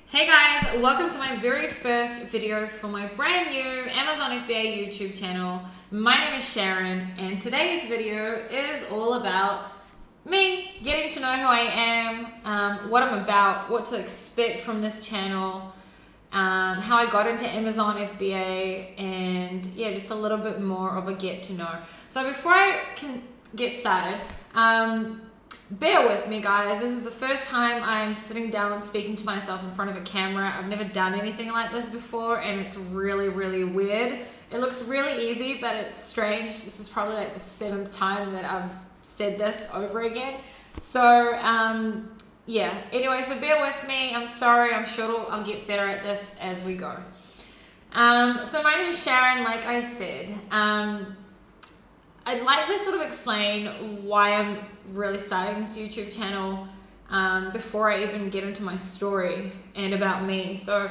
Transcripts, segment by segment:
Hey guys, welcome to my very first video for my brand new Amazon FBA YouTube channel. My name is Sharon and today's video is all about me getting to know who I am, what I'm about, what to expect from this channel, how I got into Amazon FBA, and yeah, just a little bit more of a get to know. So before I can get started, bear with me guys, this is the first time I'm sitting down and speaking to myself in front of a camera. I've never done anything like this before and it's really weird. It looks really easy but it's strange. This is probably like the 7th time that I've said this over again. So yeah, anyway, so bear with me. I'm sorry, I'm sure I'll get better at this as we go. So my name is Sharon, like I said. I'd like to sort of explain why I'm really starting this YouTube channel before I even get into my story and about me. So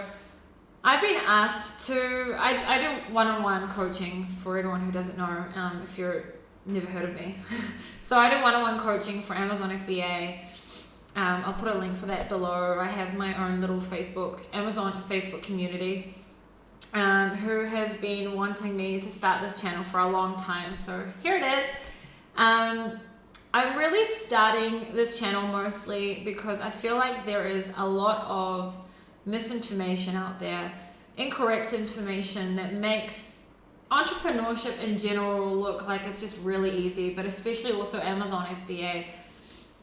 I've been asked to, I do one-on-one coaching for anyone who doesn't know, if you're never heard of me. So I do one-on-one coaching for Amazon FBA. I'll put a link for that below. I have my own little Amazon Facebook community. Who has been wanting me to start this channel for a long time. So here it is. I'm really starting this channel mostly because I feel like there is a lot of misinformation out there, incorrect information that makes entrepreneurship in general look like it's just really easy, but especially also Amazon FBA.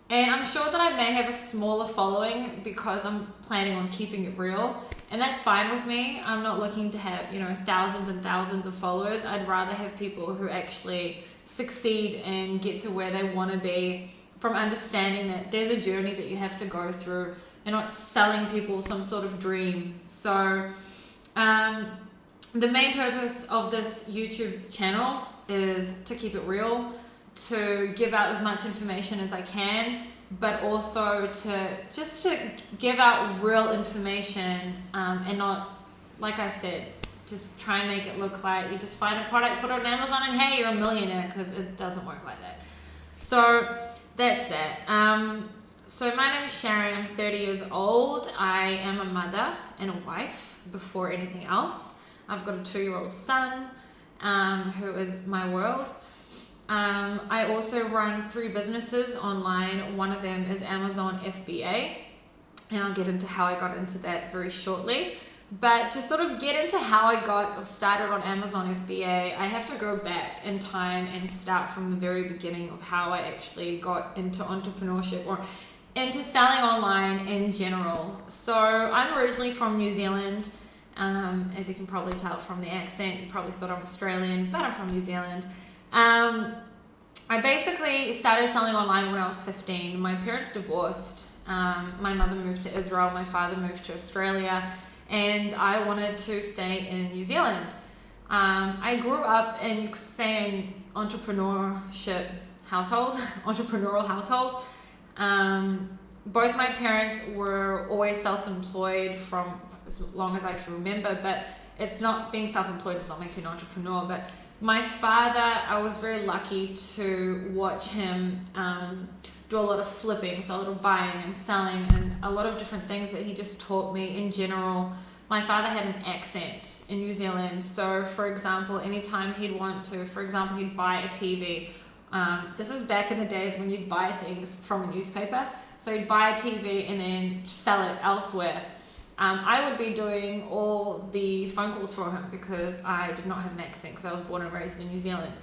And I'm sure that I may have a smaller following because I'm planning on keeping it real. And that's fine with me. I'm not looking to have, thousands and thousands of followers. I'd rather have people who actually succeed and get to where they want to be from understanding that there's a journey that you have to go through and not selling people some sort of dream. So the main purpose of this YouTube channel is to keep it real, to give out as much information as I can, but also to give out real information and not, like I said, just try and make it look like you just find a product, put it on Amazon and hey, you're a millionaire, because it doesn't work like that. So that's that. So my name is Sharon, I'm 30 years old. I am a mother and a wife before anything else. I've got a 2-year-old son who is my world. I also run 3 businesses online. One of them is Amazon FBA, and I'll get into how I got into that very shortly. But to sort of get into how I got started on Amazon FBA, I have to go back in time and start from the very beginning of how I actually got into entrepreneurship or into selling online in general. So I'm originally from New Zealand. As you can probably tell from the accent, you probably thought I'm Australian, but I'm from New Zealand. I basically started selling online when I was 15. My parents divorced. My mother moved to Israel, my father moved to Australia, and I wanted to stay in New Zealand. I grew up in, you could say, an entrepreneurial household. Both my parents were always self-employed from as long as I can remember, but it's not, being self-employed does not make you an entrepreneur. But my father, I was very lucky to watch him do a lot of flipping, so a lot of buying and selling and a lot of different things that he just taught me in general. My father had an accent in New Zealand, so for example, anytime he'd want to, for example, he'd buy a TV. This is back in the days when you'd buy things from a newspaper. So he'd buy a TV and then sell it elsewhere. I would be doing all the phone calls for him because I did not have an accent because I was born and raised in New Zealand.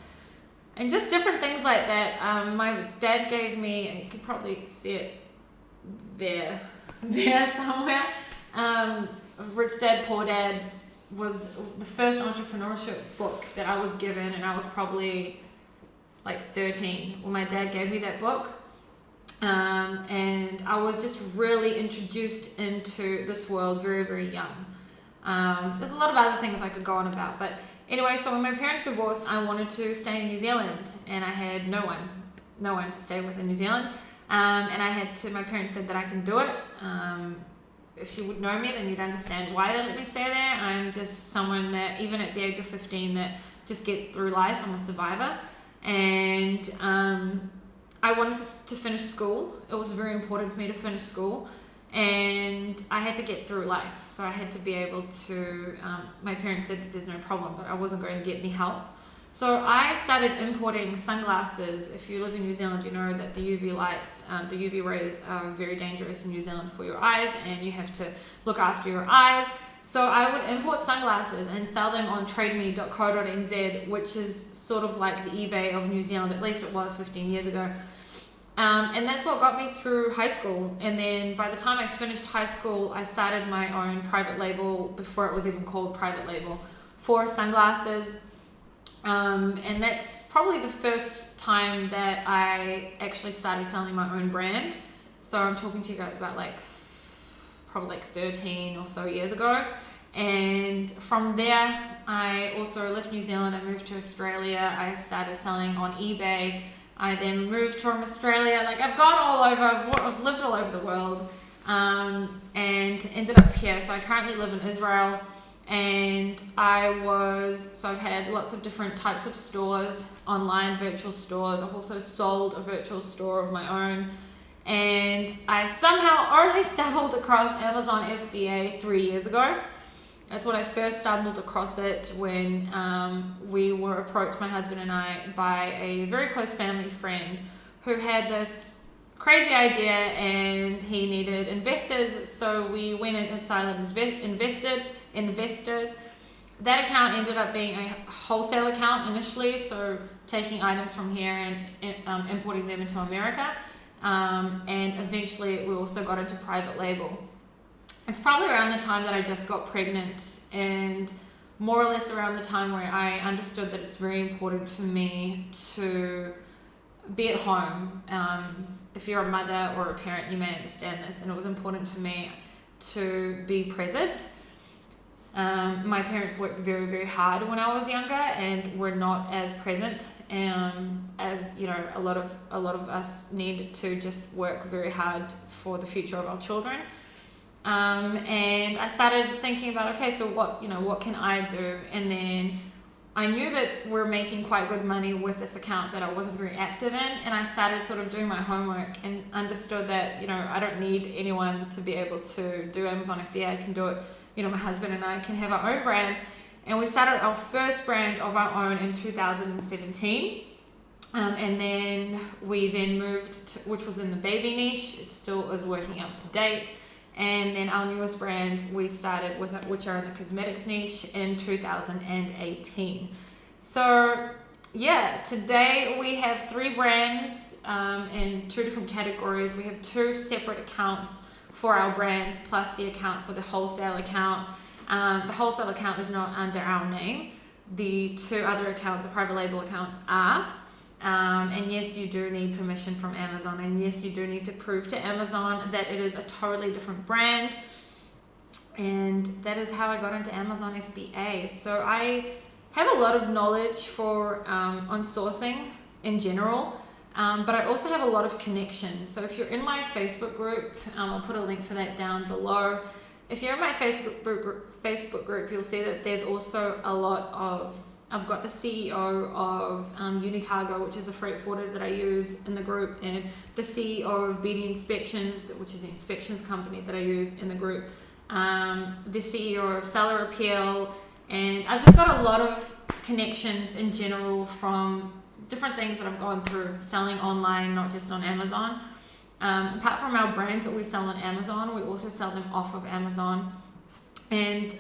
And just different things like that. My dad gave me, you could probably see it there somewhere. Rich Dad, Poor Dad was the first entrepreneurship book that I was given, and I was probably like 13 when my dad gave me that book. And I was just really introduced into this world very young. There's a lot of other things I could go on about, but anyway, so when my parents divorced, I wanted to stay in New Zealand, and I had no one to stay with in New Zealand. And my parents said that I can do it. If you would know me, then you'd understand why they let me stay there. I'm just someone that, even at the age of 15, that just gets through life. I'm a survivor. And I wanted to finish school. It was very important for me to finish school. and I had to get through life. So I had to be able to, my parents said that there's no problem, but I wasn't going to get any help. So I started importing sunglasses. If you live in New Zealand, you know that the UV light, the UV rays are very dangerous in New Zealand for your eyes, and you have to look after your eyes. So I would import sunglasses and sell them on trademe.co.nz, which is sort of like the eBay of New Zealand, at least it was 15 years ago. And that's what got me through high school. And then by the time I finished high school, I started my own private label, before it was even called private label, for sunglasses. And that's probably the first time that I actually started selling my own brand. So I'm talking to you guys about probably 13 or so years ago. And from there, I also left New Zealand. I moved to Australia. I started selling on eBay. I then moved from Australia. I've gone all over. I've lived all over the world, and ended up here. So I currently live in Israel. And I've had lots of different types of stores, online virtual stores. I've also sold a virtual store of my own. And I somehow only stumbled across Amazon FBA 3 years ago. That's when I first stumbled across it, when we were approached, my husband and I, by a very close family friend who had this crazy idea and he needed investors. So we went in as silent investors. That account ended up being a wholesale account initially, so taking items from here and importing them into America, and eventually we also got into private label. It's probably around the time that I just got pregnant, and more or less around the time where I understood that it's very important for me to be at home. If you're a mother or a parent, you may understand this, and it was important for me to be present. My parents worked very, very hard when I was younger and were not as present as a lot of us need to just work very hard for the future of our children. And I started thinking about, okay, so what can I do? And then I knew that we're making quite good money with this account that I wasn't very active in, and I started sort of doing my homework and understood that I don't need anyone to be able to do Amazon FBA. I can do it. My husband and I can have our own brand, and we started our first brand of our own in 2017. And then we moved to, which was in the baby niche. It still is working up to date. And then our newest brands we started with, which are in the cosmetics niche, in 2018. So yeah, today we have 3 brands in 2 different categories. We have 2 separate accounts for our brands, plus the account for the wholesale account. The wholesale account is not under our name. The 2 other accounts, the private label accounts, are. And yes, you do need permission from Amazon, and yes, you do need to prove to Amazon that it is a totally different brand. And that is how I got into Amazon FBA. So I have a lot of knowledge on sourcing in general. But I also have a lot of connections. So if you're in my Facebook group, I'll put a link for that down below. If you're in my Facebook group, you'll see that there's also a lot of, I've got the CEO of Unicargo, which is the freight forwarders that I use in the group, and the CEO of BD Inspections, which is the inspections company that I use in the group, the CEO of Seller Appeal, and I've just got a lot of connections in general from different things that I've gone through selling online, not just on Amazon. Apart from our brands that we sell on Amazon, we also sell them off of Amazon. And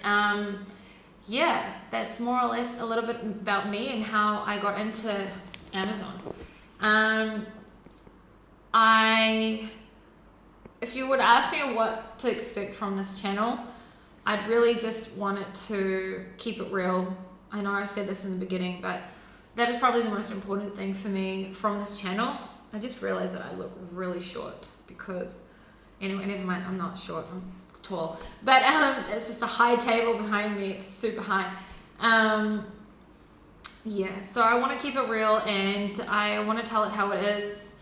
yeah, that's more or less a little bit about me and how I got into Amazon. If you would ask me what to expect from this channel, I'd really just want it to keep it real. I know I said this in the beginning, but that is probably the most important thing for me from this channel. I just realized that I look really short because, anyway, never mind, I'm not short, I'm tall. But it's just a high table behind me, it's super high. Yeah, so I want to keep it real, and I want to tell it how it is.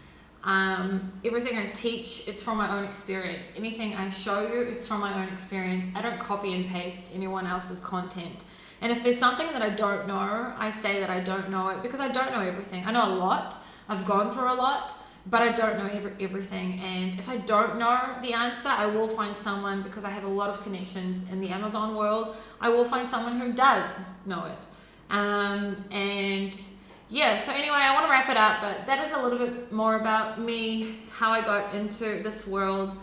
Everything I teach, it's from my own experience. Anything I show you, it's from my own experience. I don't copy and paste anyone else's content. And if there's something that I don't know, I say that I don't know it, because I don't know everything. I know a lot. I've gone through a lot, but I don't know everything. And if I don't know the answer, I will find someone, because I have a lot of connections in the Amazon world. I will find someone who does know it. And yeah, so anyway, I want to wrap it up, but that is a little bit more about me, how I got into this world.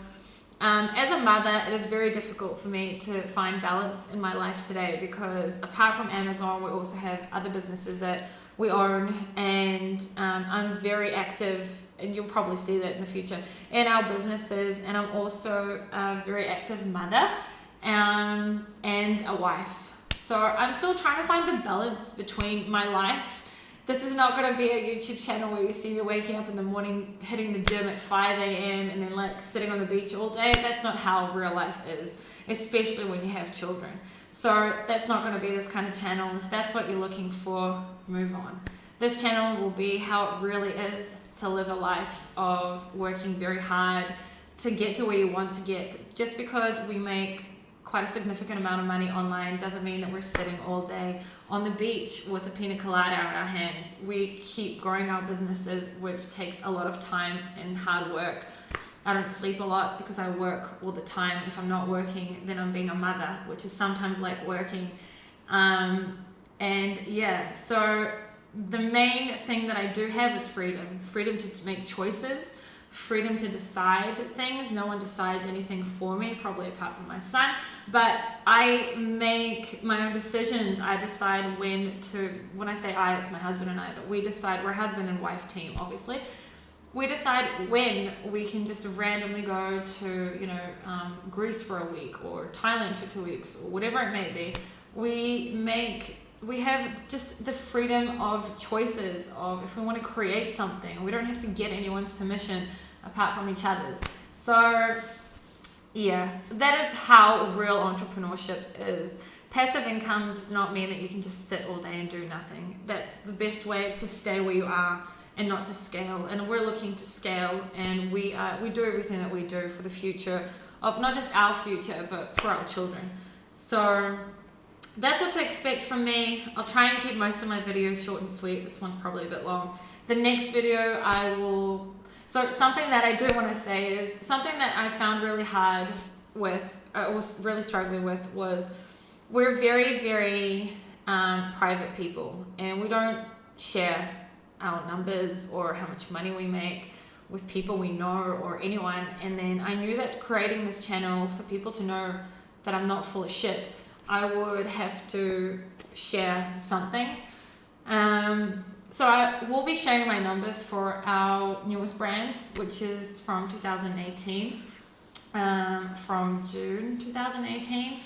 As a mother, it is very difficult for me to find balance in my life today, because apart from Amazon, we also have other businesses that we own, and I'm very active, and you'll probably see that in the future, in our businesses. And I'm also a very active mother and a wife. So I'm still trying to find the balance between my life. This is not going to be a YouTube channel where you see me waking up in the morning, hitting the gym at 5 a.m. and then like sitting on the beach all day. That's not how real life is, especially when you have children. So that's not going to be this kind of channel. If that's what you're looking for, move on. This channel will be how it really is to live a life of working very hard to get to where you want to get. Just because we make quite a significant amount of money online doesn't mean that we're sitting all day on the beach with a pina colada in our hands. We keep growing our businesses, which takes a lot of time and hard work. I don't sleep a lot because I work all the time. If I'm not working, then I'm being a mother, which is sometimes like working. And yeah, so the main thing that I do have is freedom. Freedom to make choices, freedom to decide things. No one decides anything for me, probably apart from my son, but I make my own decisions. I decide when I say I, it's my husband and I, but we decide, we're a husband and wife team, obviously. We decide when we can just randomly go to, Greece for a week or Thailand for 2 weeks or whatever it may be. We have just the freedom of choices of if we want to create something. We don't have to get anyone's permission apart from each other's. So yeah, that is how real entrepreneurship is. Passive income does not mean that you can just sit all day and do nothing. That's the best way to stay where you are and not to scale. And we're looking to scale, and we do everything that we do for the future of not just our future, but for our children. So that's what to expect from me. I'll try and keep most of my videos short and sweet. This one's probably a bit long. The next video so something that I do want to say is something that I found really hard with, I was really struggling with, was we're very, very private people, and we don't share our numbers or how much money we make with people we know or anyone. And then I knew that creating this channel for people to know that I'm not full of shit, I would have to share something. So I will be sharing my numbers for our newest brand, which is from 2018, from June 2018,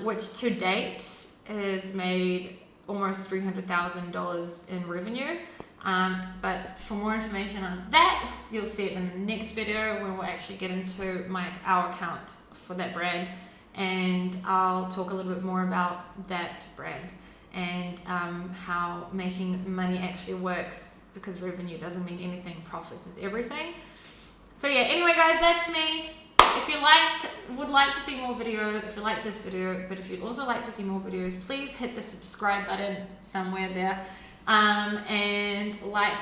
which to date has made almost $300,000 in revenue. But for more information on that, you'll see it in the next video when we'll actually get into our account for that brand. And I'll talk a little bit more about that brand and how making money actually works, because revenue doesn't mean anything, profits is everything. So yeah, anyway guys, that's me. If you would like to see more videos, if you like this video, but if you'd also like to see more videos, please hit the subscribe button somewhere there, and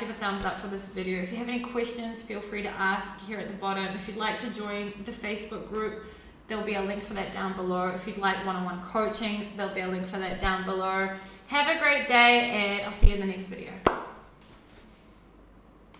give a thumbs up for this video. If you have any questions, feel free to ask here at the bottom. If you'd like to join the Facebook group, there'll be a link for that down below. If you'd like one-on-one coaching, there'll be a link for that down below. Have a great day, and I'll see you in the next video.